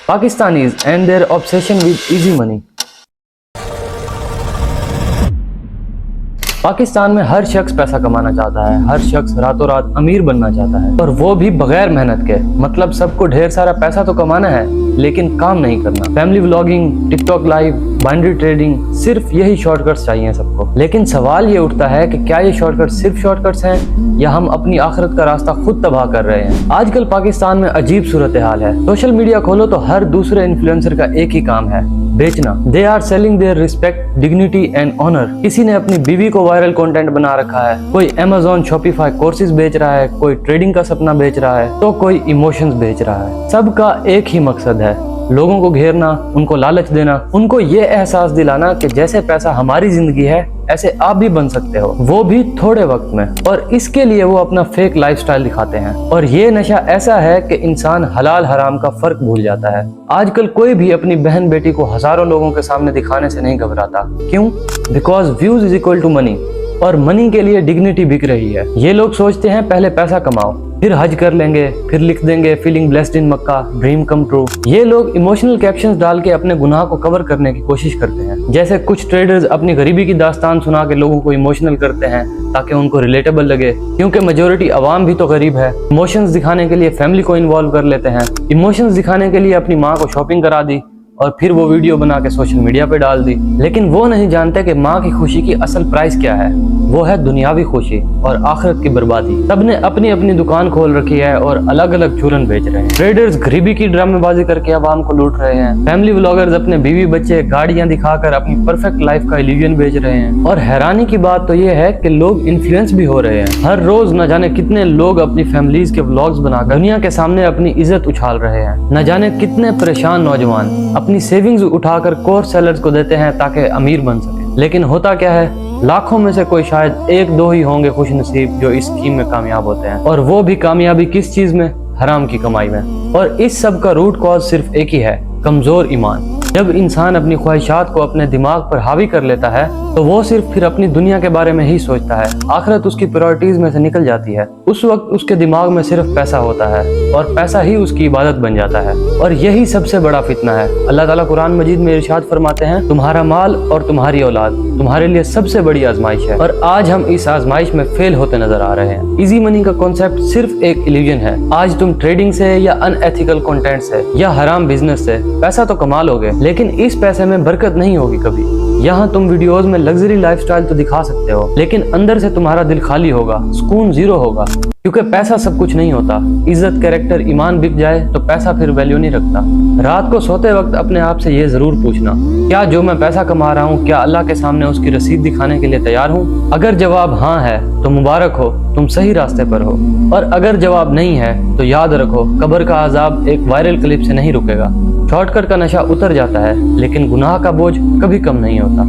Pakistanis and their obsession with easy money. Pakistan में हर शख्स पैसा कमाना चाहता है, हर शख्स रातों रात अमीर बनना चाहता है, और वो भी बगैर मेहनत के। मतलब सबको ढेर सारा पैसा तो कमाना है लेकिन काम नहीं करना। Family vlogging, TikTok live, binary trading, सिर्फ यही शॉर्टकट्स चाहिए सबको। लेकिन सवाल ये उठता है कि क्या ये शॉर्टकट सिर्फ शॉर्टकट्स हैं या हम अपनी आखिरत का रास्ता खुद तबाह कर रहे हैं। आजकल पाकिस्तान में अजीब सूरत हाल है। सोशल मीडिया खोलो तो हर दूसरे इन्फ्लुएंसर का एक ही काम है, बेचना। They are selling their respect, dignity and honour. किसी ने अपनी बीवी को वायरल कंटेंट बना रखा है, कोई Amazon Shopify कोर्सेज बेच रहा है, कोई ट्रेडिंग का सपना बेच रहा है, तो कोई इमोशंस बेच रहा है। सबका एक ही मकसद है, लोगों को घेरना, उनको लालच देना, उनको ये एहसास दिलाना कि जैसे पैसा हमारी जिंदगी है ऐसे आप भी बन सकते हो, वो भी थोड़े वक्त में। और इसके लिए वो अपना फेक लाइफस्टाइल दिखाते हैं। और ये नशा ऐसा है कि इंसान हलाल हराम का फर्क भूल जाता है। आजकल कोई भी अपनी बहन बेटी को हजारों लोगों के सामने दिखाने से नहीं घबराता। क्यों? Because views is equal to money, और मनी के लिए डिग्निटी बिक रही है। ये लोग सोचते हैं पहले पैसा कमाओ, फिर हज कर लेंगे, फिर लिख देंगे feeling blessed in Mecca, dream come true. ये लोग इमोशनल कैप्शंस डाल के अपने गुनाह को कवर करने की कोशिश करते हैं। जैसे कुछ ट्रेडर्स अपनी गरीबी की दास्तान सुना के लोगों को इमोशनल करते हैं ताकि उनको रिलेटेबल लगे, क्योंकि मेजोरिटी अवाम भी तो गरीब है। इमोशंस दिखाने के लिए फैमिली को इन्वॉल्व कर लेते हैं, इमोशंस दिखाने के लिए अपनी माँ को शॉपिंग करा दी और फिर वो वीडियो बना के सोशल मीडिया पे डाल दी। लेकिन वो नहीं जानते कि माँ की खुशी की असल प्राइस क्या है। वो है दुनियावी खुशी और आखिरत की बर्बादी। सबने अपनी अपनी दुकान खोल रखी है और अलग अलग चूरन बेच रहे हैं। ट्रेडर्स गरीबी की ड्रामेबाजी करके आवाम को लूट रहे हैं। फैमिली व्लॉगर्स अपने बीवी बच्चे गाड़ियां दिखाकर अपनी परफेक्ट लाइफ का इल्यूजन बेच रहे हैं। और हैरानी की बात तो ये है कि लोग इन्फ्लुएंस भी हो रहे हैं। हर रोज न जाने कितने लोग अपनी फैमिलीज के व्लॉग्स बनाकर दुनिया के सामने अपनी इज्जत उछाल रहे हैं। न जाने कितने परेशान नौजवान अपनी सेविंग्स उठाकर कोर्स सेलर्स को देते हैं ताकि अमीर बन सके। लेकिन होता क्या है, लाखों में से कोई शायद एक दो ही होंगे खुश नसीब जो इस स्कीम में कामयाब होते हैं। और वो भी कामयाबी किस चीज में? हराम की कमाई में। और इस सब का रूट कॉज सिर्फ एक ही है, कमजोर ईमान। जब इंसान अपनी ख्वाहिशात को अपने दिमाग पर हावी कर लेता है तो वो सिर्फ फिर अपनी दुनिया के बारे में ही सोचता है। आखिरत उसकी प्रायोरिटीज में से निकल जाती है। उस वक्त उसके दिमाग में सिर्फ पैसा होता है और पैसा ही उसकी इबादत बन जाता है। और यही सबसे बड़ा फितना है। अल्लाह ताला कुरान मजीद में इरशाद फरमाते हैं, तुम्हारा माल और तुम्हारी औलाद तुम्हारे लिए सबसे बड़ी आजमाइश है। और आज हम इस आजमाइश में फेल होते नजर आ रहे हैं। इजी मनी का कॉन्सेप्ट सिर्फ एक इल्यूजन है। आज तुम ट्रेडिंग से या अनएथिकल कंटेंट से या हराम बिजनेस से पैसा तो कमा लोगे, लेकिन इस पैसे में बरकत नहीं होगी कभी। यहाँ तुम वीडियोस में लग्जरी लाइफस्टाइल तो दिखा सकते हो, लेकिन अंदर से तुम्हारा दिल खाली होगा, सुकून जीरो होगा। क्योंकि पैसा सब कुछ नहीं होता। इज्जत, कैरेक्टर, ईमान बिक जाए तो पैसा फिर वैल्यू नहीं रखता। रात को सोते वक्त अपने आप से ये जरूर पूछना, क्या जो मैं पैसा कमा रहा हूँ क्या अल्लाह के सामने उसकी रसीद दिखाने के लिए तैयार हूँ? अगर जवाब हाँ है तो मुबारक हो, तुम सही रास्ते पर हो। और अगर जवाब नहीं है तो याद रखो, कब्र का अजाब एक वायरल क्लिप से नहीं रुकेगा। शॉर्टकट का नशा उतर जाता है लेकिन गुनाह का बोझ कभी कम नहीं होता।